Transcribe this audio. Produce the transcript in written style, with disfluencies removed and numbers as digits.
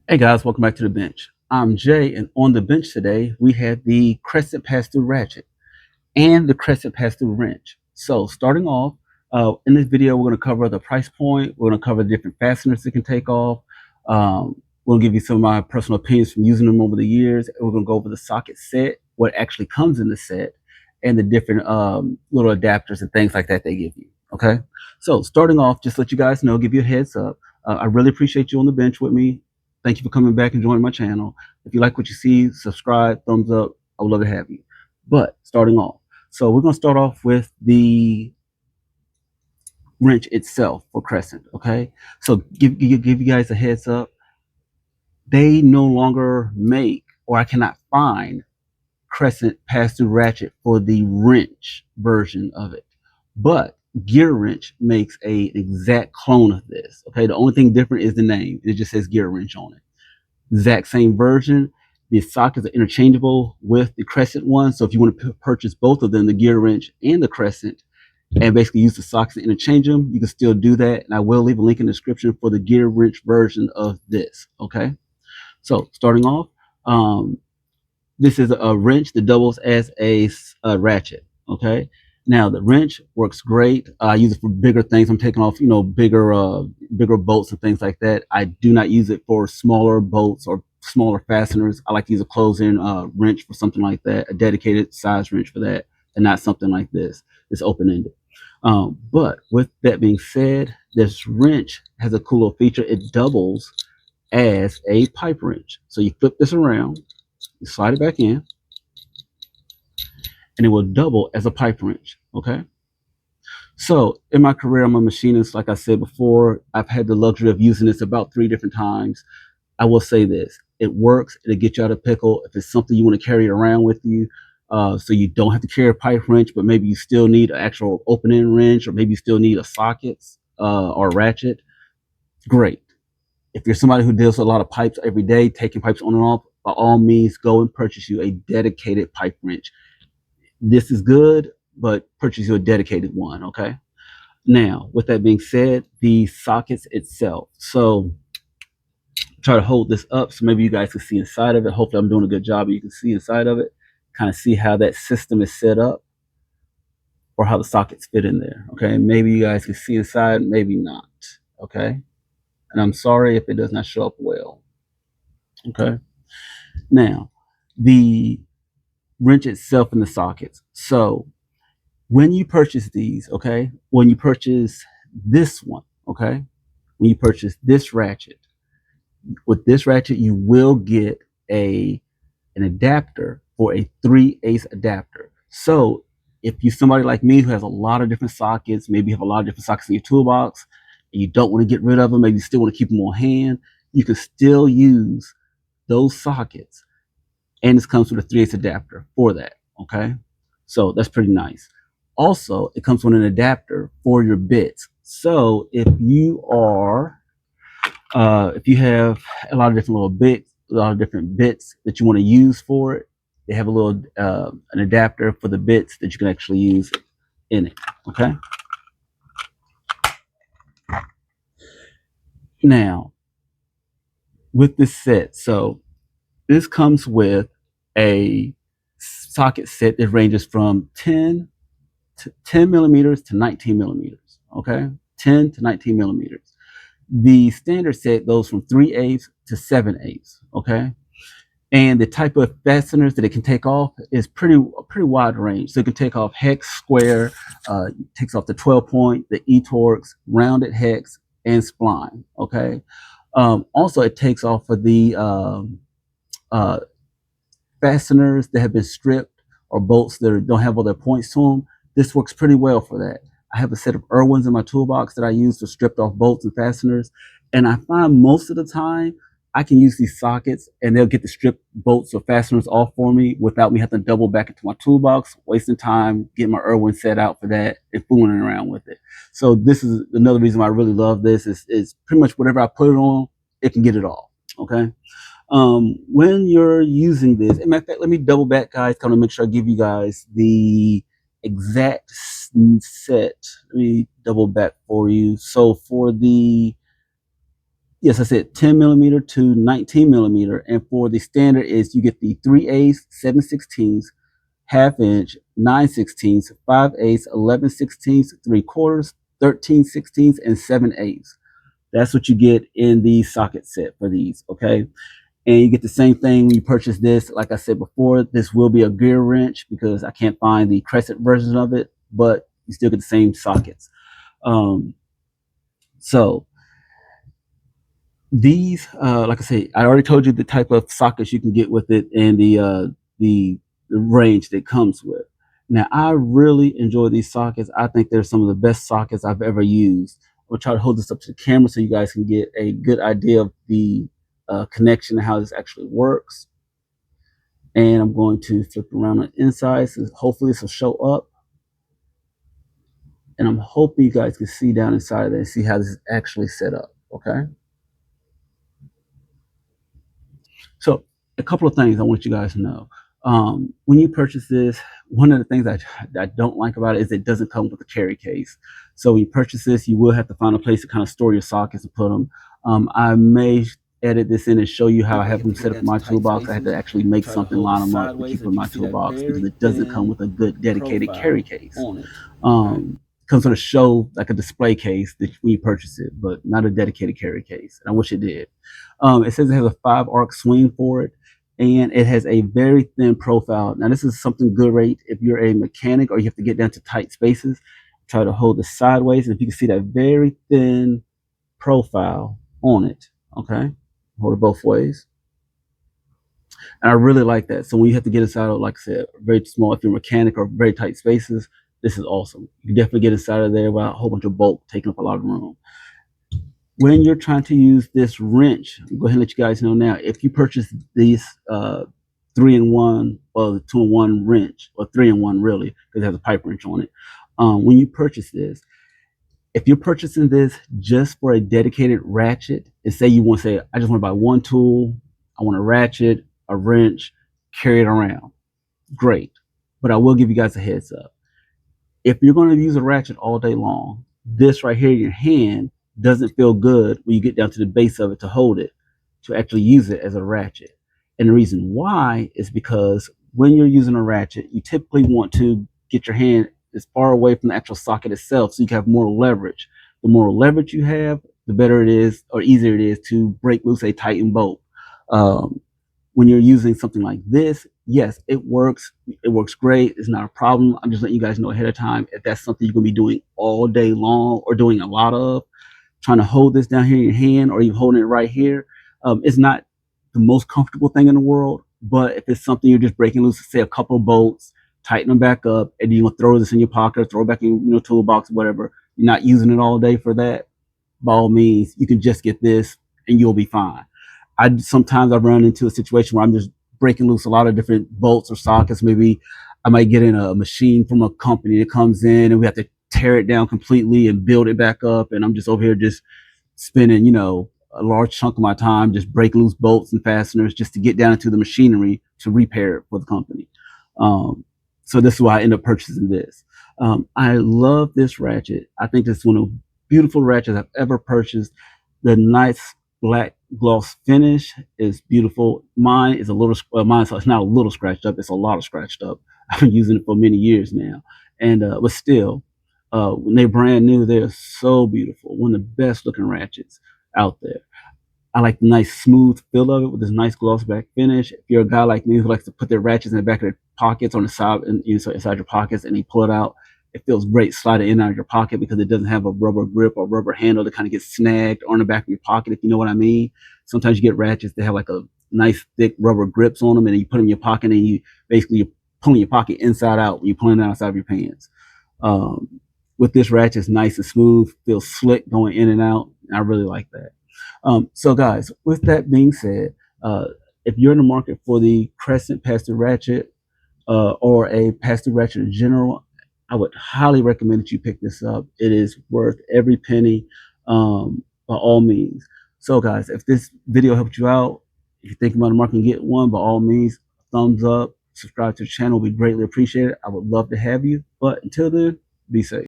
Hey guys, welcome back to the bench. I'm Jay, and on the bench today we have the Crescent pass-through ratchet and the Crescent pass-through wrench. So starting off, in this video we're going to cover the price point. We're going to cover the different fasteners it can take off. We'll give you some of my personal opinions from using them over the years. We're going to go over the socket set, what actually comes in the set, and the different little adapters and things like that they give you. Okay, so starting off, just let you guys know, give you a heads up. I really appreciate you on the bench with me. Thank you for coming back and joining my channel. If you like what you see, subscribe, thumbs up. I would love to have you. But starting off, so we're going to start off with the wrench itself for Crescent, okay? So give you guys a heads up. They no longer make, or I cannot find, Crescent pass-through ratchet for the wrench version of it. But Gear Wrench makes an exact clone of this, okay? The only thing different is the name. It just says Gear Wrench on it. Exact same version. The sockets are interchangeable with the Crescent one. So if you want to purchase both of them, the Gear Wrench and the Crescent, and basically use the sockets and interchange them, you can still do that. And I will leave a link in the description for the Gear Wrench version of this. Okay. So starting off, this is a wrench that doubles as a ratchet. Okay. Now the wrench works great. I use it for bigger things. I'm taking off, bigger bolts and things like that. I do not use it for smaller bolts or smaller fasteners. I like to use a close-in wrench for something like that, a dedicated size wrench for that, and not something like this. It's open-ended. But with that being said, this wrench has a cool little feature. It doubles as a pipe wrench. So you flip this around, you slide it back in, and it will double as a pipe wrench. Okay. So in my career, I'm a machinist. Like I said before, I've had the luxury of using this about 3 different times. I will say this: it works. It'll get you out of pickle if it's something you want to carry around with you. So you don't have to carry a pipe wrench, but maybe you still need an actual open-end wrench, or maybe you still need a sockets or a ratchet. Great. If you're somebody who deals with a lot of pipes every day, taking pipes on and off, by all means, go and purchase you a dedicated pipe wrench. This is good, but purchase you a dedicated one, okay? Now, with that being said, the sockets itself. So try to hold this up so maybe you guys can see inside of it. Hopefully I'm doing a good job and you can see inside of it, kind of see how that system is set up or how the sockets fit in there, okay? Maybe you guys can see inside, maybe not, okay? And I'm sorry if it does not show up well, okay? Now, the wrench itself and the sockets. So when you purchase these, okay, when you purchase this one, okay, when you purchase this ratchet, with this ratchet, you will get an adapter for a 3/8 adapter. So if you're somebody like me who has a lot of different sockets, maybe you have a lot of different sockets in your toolbox, and you don't want to get rid of them, maybe you still want to keep them on hand, you can still use those sockets, and this comes with a 3/8 adapter for that, okay? So that's pretty nice. Also, it comes with an adapter for your bits. So if you have a lot of different little bits, a lot of different bits that you want to use for it, they have a little an adapter for the bits that you can actually use in it. Okay. Now, with this set, so this comes with a socket set that ranges from 10 millimeters to 19 millimeters. Okay, 10 to 19 millimeters. The standard set goes from 3/8 to 7/8. Okay, and the type of fasteners that it can take off is a pretty wide range. So it can take off hex, square, takes off the 12 point, the eTorx, rounded hex, and spline. Okay. Also, it takes off of the uh, fasteners that have been stripped or bolts that don't have all their points to them. This works pretty well for that. I have a set of Irwins in my toolbox that I use to strip off bolts and fasteners. And I find most of the time I can use these sockets and they'll get the stripped bolts or fasteners off for me without me having to double back into my toolbox, wasting time, getting my Irwin set out for that and fooling around with it. So this is another reason why I really love this is pretty much whatever I put it on, it can get it all. Okay. When you're using this, in fact, let me double back, guys, kind of make sure I give you guys the exact set. Let me double back for you. So for the Yes, I said 10 millimeter to 19 millimeter. And for the standard is you get the 3/8, 7/16, half inch, 9/16, 5/8, 11/16, 3/4, 13/16, and 7/8. That's what you get in the socket set for these, okay? And you get the same thing when you purchase this. Like I said before, this will be a gear wrench because I can't find the Crescent version of it, but you still get the same sockets. Um, so these, like I say, I already told you the type of sockets you can get with it and the range that comes with. Now, I really enjoy these sockets. I think they're some of the best sockets I've ever used. I'm gonna try to hold this up to the camera so you guys can get a good idea of the connection and how this actually works. And I'm going to flip around on the inside, so hopefully this will show up. And I'm hoping you guys can see down inside of there and see how this is actually set up. Okay. So a couple of things I want you guys to know. When you purchase this, one of the things I don't like about it is it doesn't come with a carry case. So when you purchase this, you will have to find a place to kind of store your sockets and put them. I may edit this in and show you how I have them set up in my toolbox. I had to actually make something, line them up to keep in my toolbox because it doesn't come with a good dedicated carry case. Comes with a show like a display case that when you purchase it, but not a dedicated carry case. And I wish it did. It says it has a 5-arc swing for it, and it has a very thin profile. Now, this is something good, right? If you're a mechanic or you have to get down to tight spaces, try to hold it sideways. And if you can see that very thin profile on it, okay, hold it both ways. And I really like that. So when you have to get inside of, like I said, very small, if you're a mechanic or very tight spaces, this is awesome. You can definitely get inside of there without a whole bunch of bulk taking up a lot of room. When you're trying to use this wrench, I'll go ahead and let you guys know now, if you purchase these 3-in-1 or the 2-in-1 wrench, or 3-in-1 really, because it has a pipe wrench on it, when you purchase this, if you're purchasing this just for a dedicated ratchet, and say you want to say, I just want to buy one tool, I want a ratchet, a wrench, carry it around, great. But I will give you guys a heads up. If you're going to use a ratchet all day long, this right here in your hand doesn't feel good when you get down to the base of it to hold it, to actually use it as a ratchet. And the reason why is because when you're using a ratchet, you typically want to get your hand as far away from the actual socket itself so you can have more leverage. The more leverage you have, the better it is or easier it is to break loose a tightened bolt. When you're using something like this, yes, it works. It works great. It's not a problem. I'm just letting you guys know ahead of time if that's something you're going to be doing all day long or doing a lot of. Trying to hold this down here in your hand or even holding it right here, it's not the most comfortable thing in the world. But if it's something you're just breaking loose, say a couple of bolts, tighten them back up, and you're going to throw this in your pocket, throw it back in your toolbox, whatever, you're not using it all day for that, by all means, you can just get this and you'll be fine. Sometimes I run into a situation where I'm just breaking loose a lot of different bolts or sockets. Maybe I might get in a machine from a company that comes in and we have to tear it down completely and build it back up. And I'm just over here just spending, a large chunk of my time just breaking loose bolts and fasteners just to get down into the machinery to repair it for the company. So this is why I end up purchasing this. I love this ratchet. I think this is one of the beautiful ratchets I've ever purchased. The nice black gloss finish is beautiful. Mine is it's not a little scratched up. It's a lot of scratched up. I've been using it for many years now. And, but still, when they're brand new, they're so beautiful. One of the best looking ratchets out there. I like the nice smooth feel of it with this nice gloss back finish. If you're a guy like me who likes to put their ratchets in the back of their pockets on the side and so inside your pockets and you pull it out, it feels great sliding in and out of your pocket because it doesn't have a rubber grip or rubber handle that kind of gets snagged on the back of your pocket, if you know what I mean. Sometimes you get ratchets that have like a nice thick rubber grips on them and you put them in your pocket and you're pulling your pocket inside out when you're pulling it outside of your pants. With this ratchet, it's nice and smooth, feels slick going in and out. I really like that. So guys, with that being said, if you're in the market for the Crescent pass-through ratchet or a pass-through ratchet in general, I would highly recommend that you pick this up. It is worth every penny, by all means. So guys, if this video helped you out, if you're thinking about the market and get one, by all means, thumbs up, subscribe to the channel, we greatly appreciate it. I would love to have you. But until then, be safe.